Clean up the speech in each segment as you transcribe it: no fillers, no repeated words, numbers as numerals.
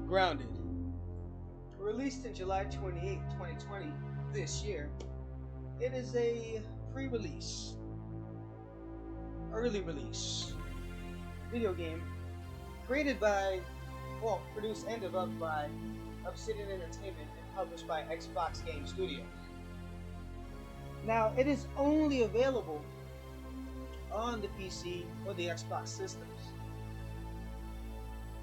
Grounded. Released in July 28, 2020, this year, it is a pre-release, early release video game created by, well, produced and developed by Obsidian Entertainment and published by Xbox Game Studios. Now, it is only available on the PC or the Xbox systems.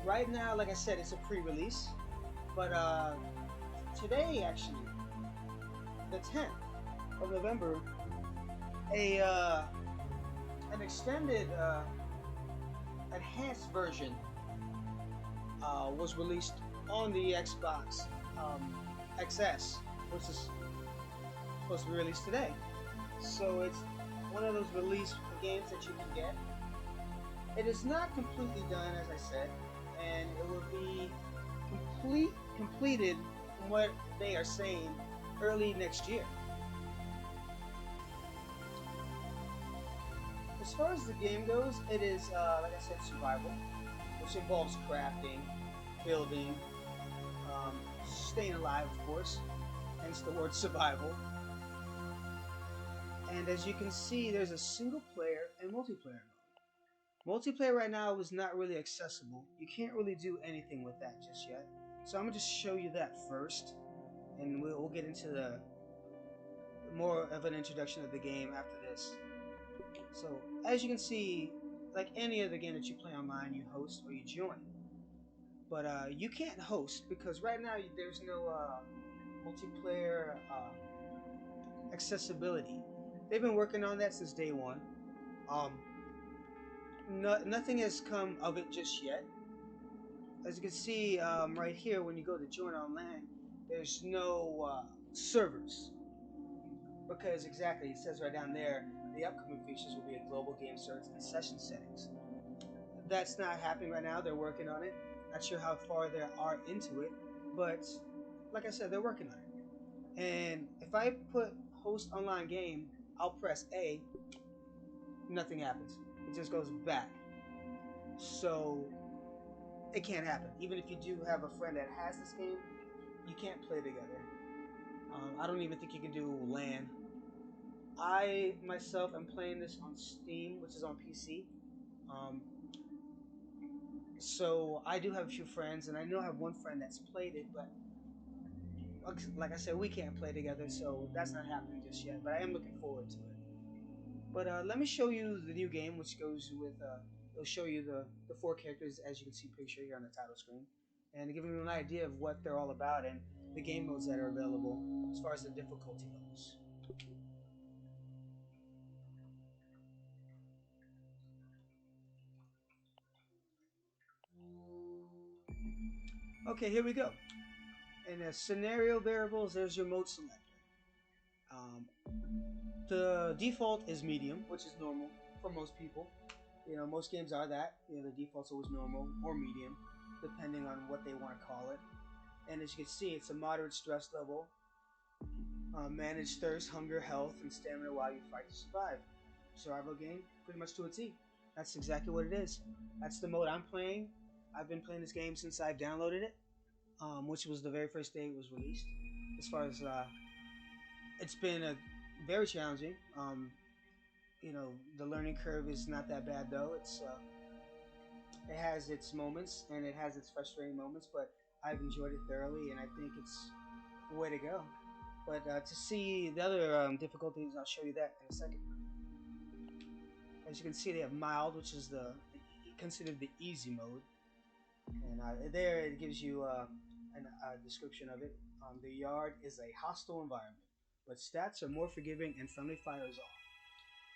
Right now, like I said, it's a pre-release, but today, actually, the 10th of November, a an extended, enhanced version was released on the Xbox XS, which is supposed to be released today. So it's one of those release games that you can get. It is not completely done, as I said, and it will be completed from what they are saying early next year. As far as the game goes, it is, like I said, survival, which involves crafting, building, staying alive, of course, hence the word survival. And as you can see, there's a single player and multiplayer mode. Multiplayer right now is not really accessible. You can't really do anything with that just yet. So I'm going to just show you that first, and we'll get into the more of an introduction of the game after this. So, as you can see, like any other game that you play online, you host or you join. But you can't host because right now there's no multiplayer accessibility. They've been working on that since day one. Um, nothing has come of it just yet. As you can see right here, when you go to join online, there's no servers. Because exactly, it says right down there, the upcoming features will be a global game search and session settings. That's not happening right now. They're working on it. Not sure how far they are into it, but like I said, they're working on it. And if I put host online game, I'll press A, nothing happens. It just goes back. So it can't happen. Even if you do have a friend that has this game, you can't play together. I don't even think you can do LAN. I myself am playing this on Steam, which is on PC. So I do have a few friends, and I know I have one friend that's played it, but like I said, we can't play together, so that's not happening just yet. But I am looking forward to it. But let me show you the new game, which goes with. It'll show you the four characters, as you can see picture here on the title screen, and give you an idea of what they're all about and the game modes that are available as far as the difficulty goes. Okay, here we go. In the scenario variables, there's your mode selector. Um, the default is medium, which is normal for most people. You know, most games are that. You know, the default's always normal or medium, depending on what they want to call it. And as you can see, it's a moderate stress level. Manage thirst, hunger, health, and stamina while you fight to survive. Survival game, pretty much to a T. That's exactly what it is. That's the mode I'm playing. I've been playing this game since I downloaded it, which was the very first day it was released. As far as it's been very challenging. You know, the learning curve is not that bad though. It has its moments and it has its frustrating moments, but I've enjoyed it thoroughly, and I think it's the way to go. But to see the other difficulties, I'll show you that in a second. As you can see, they have mild, which is considered the easy mode, and there it gives you a description of it. The yard is a hostile environment, but stats are more forgiving and friendly fire is off.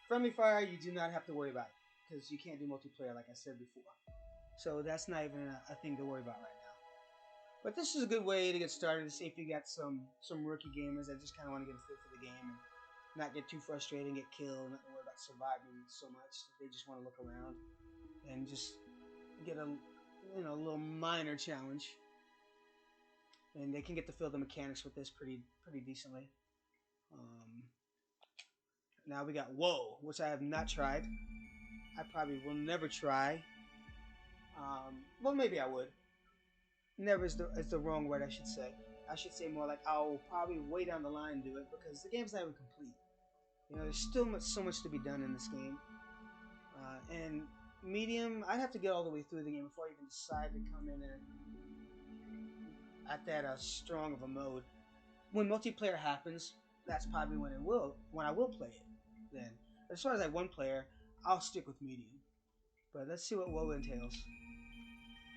Friendly fire, you do not have to worry about it because you can't do multiplayer, like I said before. So that's not even a thing to worry about right now. But this is a good way to get started to see if you got some rookie gamers that just kind of want to get a feel for the game and not get too frustrated and get killed, not worry about surviving so much. They just want to look around and just get a little minor challenge, and they can get to feel the mechanics with this pretty decently. Now we got Whoa, which I have not tried. I probably will never try. Well, maybe I would. never is the wrong word, I should say. I should say more like I'll probably way down the line do it because the game's not even complete. There's still so much to be done in this game. And medium, I'd have to get all the way through the game before I even decide to come in at that strong of a mode. When multiplayer happens, that's probably when I will play it. Then, as far as like one player, I'll stick with medium. But let's see what woe entails.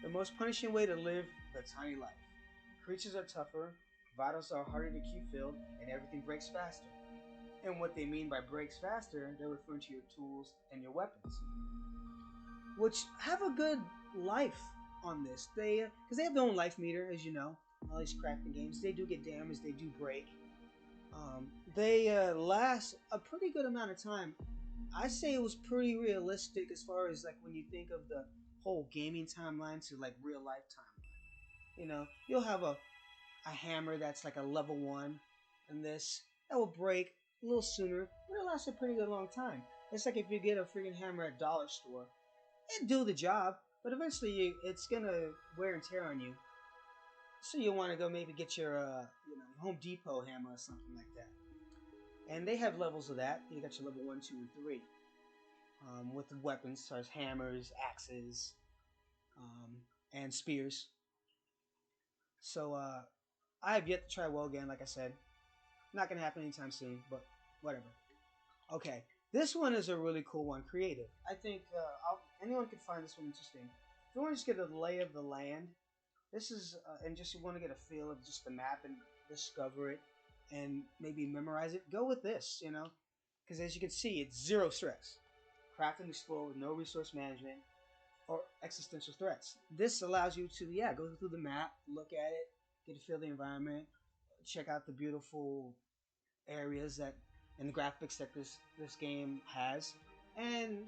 The most punishing way to live the tiny life. Creatures are tougher, vitals are harder to keep filled, and everything breaks faster. And what they mean by breaks faster, they're referring to your tools and your weapons, which have a good life on this. Because they have their own life meter, as you know. All these crafting games, they do get damaged, they do break. They last a pretty good amount of time. I say it was pretty realistic as far as like when you think of the whole gaming timeline to like real life timeline. You'll have a hammer that's like a level 1, and this that will break a little sooner, but it'll last a pretty good long time. It's like if you get a freaking hammer at dollar store, it'll do the job, but eventually it's gonna wear and tear on you. So you want to go maybe get your Home Depot hammer or something like that. And they have levels of that. You got your level 1, 2, and 3. With the weapons, such as hammers, axes, and spears. So I have yet to try WoW again, like I said. Not going to happen anytime soon, but whatever. Okay, this one is a really cool one, creative. I think anyone could find this one interesting. If you want to just get a lay of the land, this is, and just you want to get a feel of just the map and discover it and maybe memorize it, go with this, because as you can see, it's zero stress. Craft and explore with no resource management or existential threats. This allows you to, go through the map, look at it, get to feel the environment, check out the beautiful areas and the graphics that this game has. And,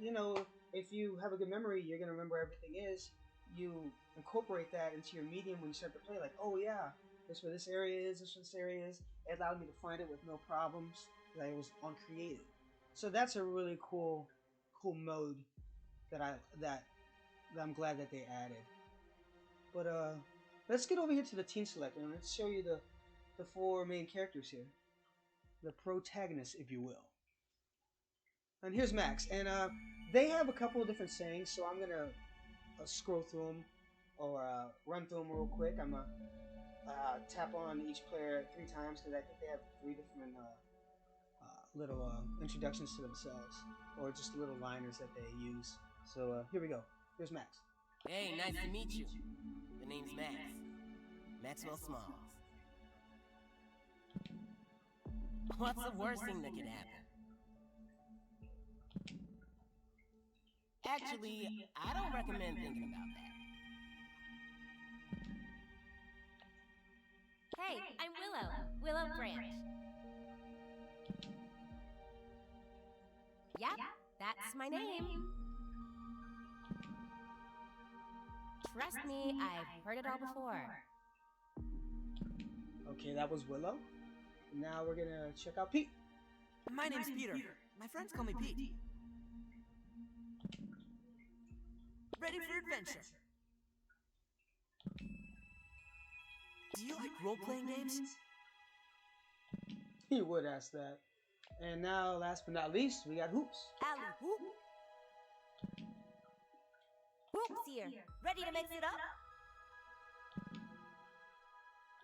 if you have a good memory, you're going to remember everything is. You incorporate that into your medium when you start to play, like, oh yeah, this where this area is, this where this area is. It allowed me to find it with no problems. That it was uncreated. So that's a really cool mode that I'm glad that they added. But let's get over here to the Teen Selector and let's show you the 4 main characters here, the protagonists, if you will. And here's Max, and they have a couple of different sayings, so I'm gonna scroll through them or run through them real quick. I'm gonna tap on each player 3 times because I think they have 3 different little introductions to themselves, or just little liners that they use. So here we go. Here's Max. Hey, nice to meet you. The name's Max. Maxwell Smalls. What's the worst thing that could happen? Actually, I don't recommend thinking about that. Hey, I'm Willow Branch. Yep, that's my name. Trust me, I've heard it all before. Okay, that was Willow. Now we're gonna check out Pete. My name's Peter. My friends call me Pete. Ready for adventure. Do you like role-playing games? He would ask that. And now, last but not least, we got Hoops. Alley Hoop. Hoops here. Ready to mix it up?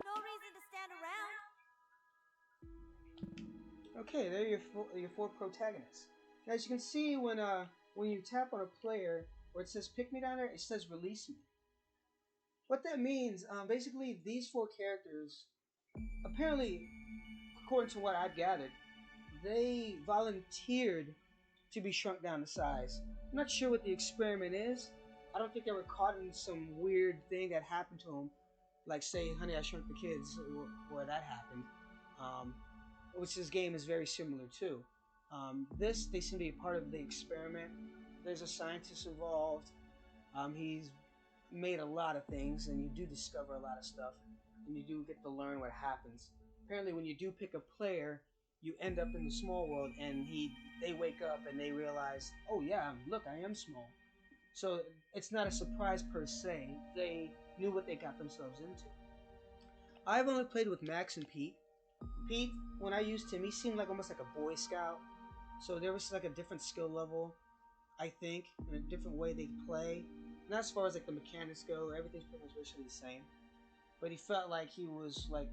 No reason to stand around. Okay, there are your 4 protagonists. Now, as you can see, when you tap on a player where it says "Pick me" down there, it says "Release me." What that means, basically, these 4 characters, apparently, according to what I've gathered, they volunteered to be shrunk down to size. I'm not sure what the experiment is. I don't think they were caught in some weird thing that happened to them, like say, Honey, I Shrunk the Kids, where that happened, which this game is very similar to. They seem to be part of the experiment. There's a scientist involved. He's made a lot of things, and you do discover a lot of stuff, and you do get to learn what happens. Apparently, when you do pick a player, you end up in the small world, and they wake up and they realize, oh yeah, look, I am small. So it's not a surprise per se. They knew what they got themselves into. I've only played with Max and Pete. Pete, when I used him, he seemed like almost like a Boy Scout. So there was like a different skill level, I think, and a different way they play. Not as far as like the mechanics go, everything's pretty much virtually the same. But he felt like he was like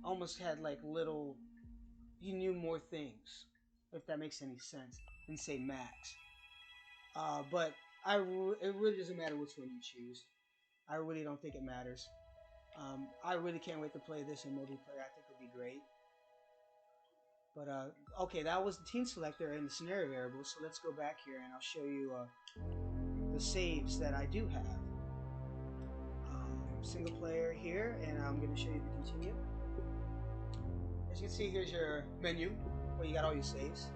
almost had like little, he knew more things, if that makes any sense, than say Max. But it really doesn't matter which one you choose. I really don't think it matters. I really can't wait to play this in multiplayer. I think it'll be great. But okay, that was the team selector and the scenario variables. So let's go back here and I'll show you the saves that I do have. Single player here, and I'm going to show you the continue. As you can see, here's your menu where you got all your saves.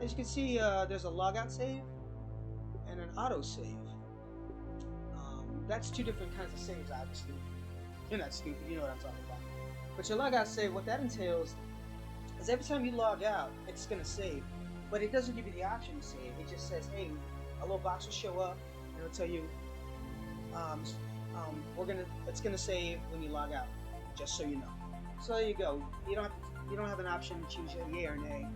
As you can see, there's a logout save and an auto save. That's two different kinds of saves, obviously. You're not stupid, you know what I'm talking about. But your logout save, what that entails is every time you log out, it's going to save. But it doesn't give you the option to save. It just says, hey, a little box will show up and it'll tell you, it's gonna save when you log out, just so you know. So there you go. You don't have an option to choose a yay or nay.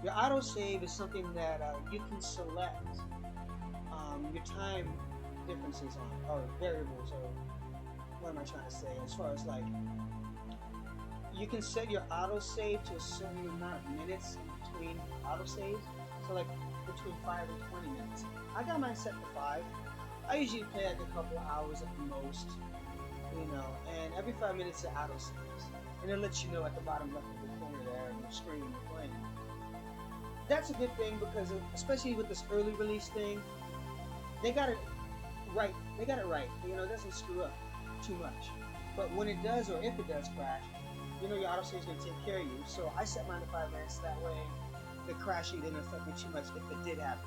Your auto save is something that you can select your time differences on, or variables, or what am I trying to say? As far as like, you can set your auto save to a certain amount of minutes in between auto saves. So like between 5 and 20 minutes. I got mine set to 5. I usually play like a couple hours at the most, you know, and every 5 minutes it auto saves. And it lets you know at the bottom left of the corner there on the screen you're playing. That's a good thing because, especially with this early release thing, they got it right. They got it right. You know, it doesn't screw up too much. But when it does, or if it does crash, you know your autosave is going to take care of you. So I set mine to 5 minutes. That way, the crashing didn't affect me too much if it did happen.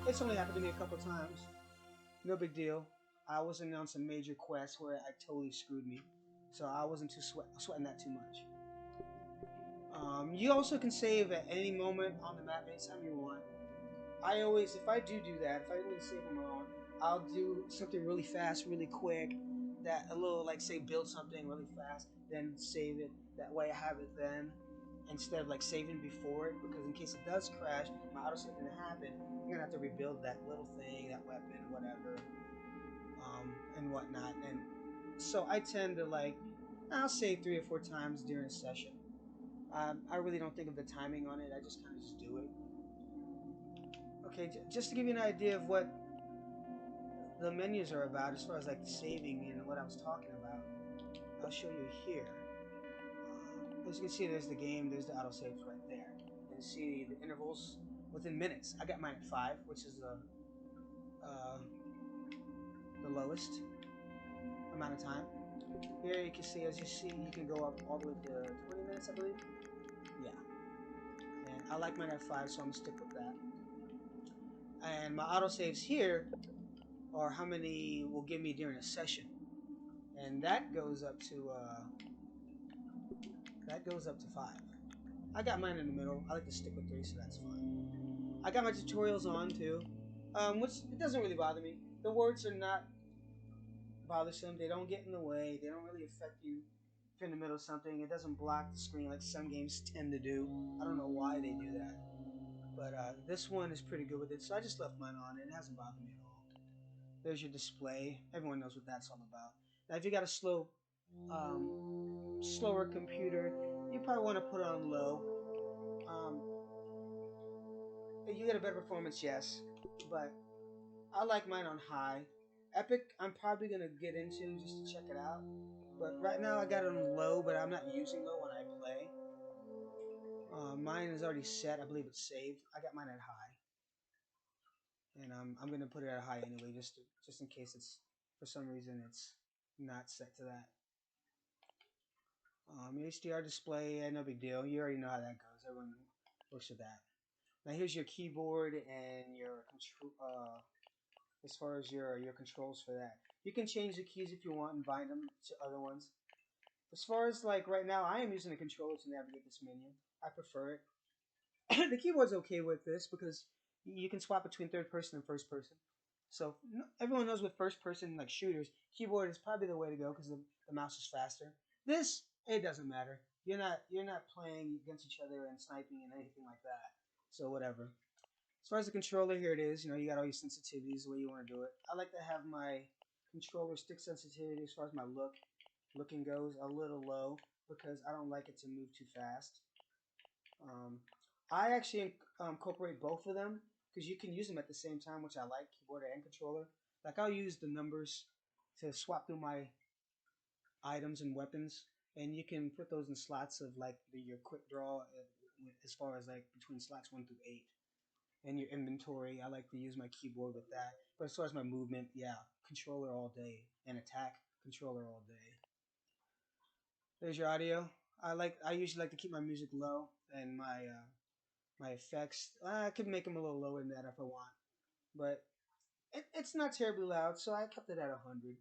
It's only happened to me a couple times. No big deal. I wasn't on some major quest where I totally screwed me. So I wasn't too sweating that too much. You also can save at any moment on the map anytime you want. I always, if I do that, if I really save on my own, I'll do something really fast, really quick, that a little, like say build something really fast, then save it. That way I have it then, instead of like saving before it, because in case it does crash, my autosave didn't happen, I'm gonna have to rebuild that little thing, that weapon, whatever, and whatnot. And so I tend to like, I'll save 3 or 4 times during a session. I really don't think of the timing on it. I just kind of just do it. Okay, just to give you an idea of what the menus are about, as far as like saving and what I was talking about, I'll show you here. As you can see, there's the game, there's the autosaves right there. You can see the intervals within minutes. I got mine at 5, which is the lowest amount of time. Here you can see, as you see, you can go up all the way to 20 minutes, I believe. Yeah. And I like mine at 5, so I'm going to stick with that. And my autosaves here are how many will give me during a session. And that goes up to 5. I got mine in the middle. I like to stick with 3, so that's fine. I got my tutorials on too, which it doesn't really bother me. The words are not bothersome. They don't get in the way. They don't really affect you if you're in the middle of something. It doesn't block the screen like some games tend to do. I don't know why they do that. But this one is pretty good with it, so I just left mine on, and it hasn't bothered me at all. There's your display. Everyone knows what that's all about. Now, if you got a slower computer, you probably want to put it on low. You get a better performance, yes, but I like mine on high. Epic, I'm probably going to get into just to check it out. But right now I got it on low, but I'm not using low when I play. Mine is already set. I believe it's saved. I got mine at high. And I'm going to put it at high anyway, just in case it's, for some reason, it's not set to that. HDR display, no big deal. You already know how that goes. Everyone works with that. Now here's your keyboard and your control. As far as your controls for that, you can change the keys if you want and bind them to other ones. As far as like right now, I am using the controller to navigate this menu. I prefer it. The keyboard's okay with this because you can swap between third person and first person. So everyone knows with first-person like shooters, keyboard is probably the way to go because the mouse is faster. This it doesn't matter. You're not playing against each other and sniping and anything like that. So whatever. As far as the controller, here it is. You got all your sensitivities the way you want to do it. I like to have my controller stick sensitivity as far as my looking goes a little low because I don't like it to move too fast. I actually incorporate both of them because you can use them at the same time, which I like, keyboard and controller. Like I'll use the numbers to swap through my items and weapons, and you can put those in slots of like your quick draw as far as like between slots 1 through 8. And your inventory, I like to use my keyboard with that. But as far as my movement, yeah, controller all day, and attack, controller all day. There's your audio. I usually like to keep my music low and my effects. I could make them a little lower than that if I want, but it's not terribly loud, so I kept it at 100.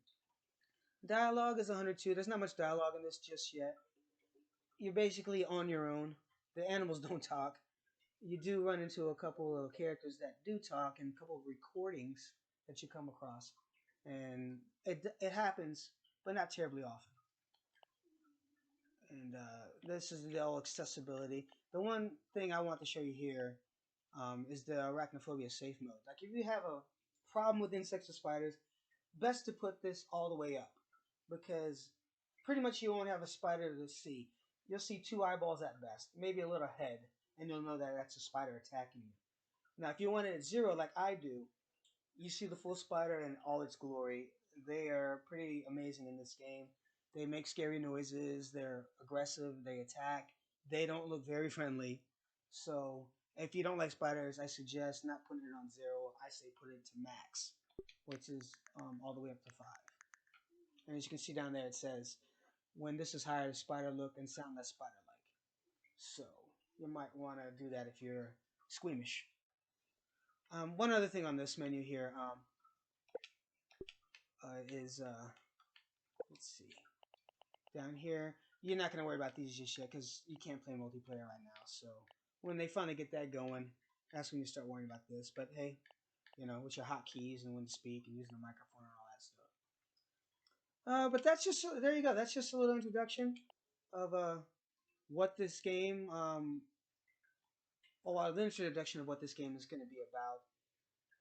Dialogue is 102. There's not much dialogue in this just yet. You're basically on your own. The animals don't talk. You do run into a couple of characters that do talk and a couple of recordings that you come across, and it happens, but not terribly often. And this is the all accessibility. The one thing I want to show you here is the arachnophobia safe mode. Like if you have a problem with insects or spiders, best to put this all the way up because pretty much you won't have a spider to see. You'll see 2 eyeballs at best, maybe a little head, and you'll know that that's a spider attacking you. Now, if you want it at 0 like I do, you see the full spider in all its glory. They are pretty amazing in this game. They make scary noises. They're aggressive. They attack. They don't look very friendly. So if you don't like spiders, I suggest not putting it on 0. I say put it to max, which is all the way up to 5. And as you can see down there, it says, when this is higher, the spider look and sound less spider-like. So you might want to do that if you're squeamish. One other thing on this menu here is, let's see, down here, you're not going to worry about these just yet because you can't play multiplayer right now. So when they finally get that going, that's when you start worrying about this. But hey, with your hotkeys and when to speak and using the microphone and all that stuff. But that's just, there you go. That's just a little introduction of what this game, the introduction of what this game is going to be about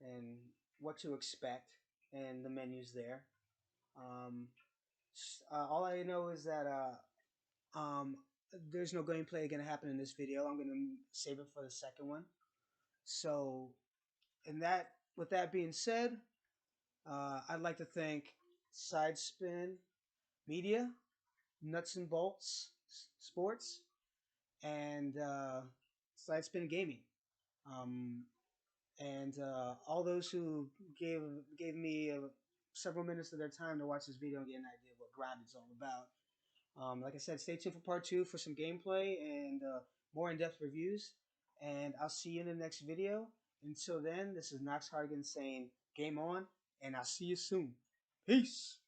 and what to expect and the menus there. All I know is that there's no gameplay going to happen in this video. I'm going to save it for the second one. So, with that being said, I'd like to thank Sidespin Media, Nuts and Bolts Sports, and Sidespin Gaming. And all those who gave me several minutes of their time to watch this video and get an idea of what Grind is all about. Like I said, stay tuned for part 2 for some gameplay and more in-depth reviews. And I'll see you in the next video. Until then, this is Nox-Hardigan saying game on, and I'll see you soon. Peace!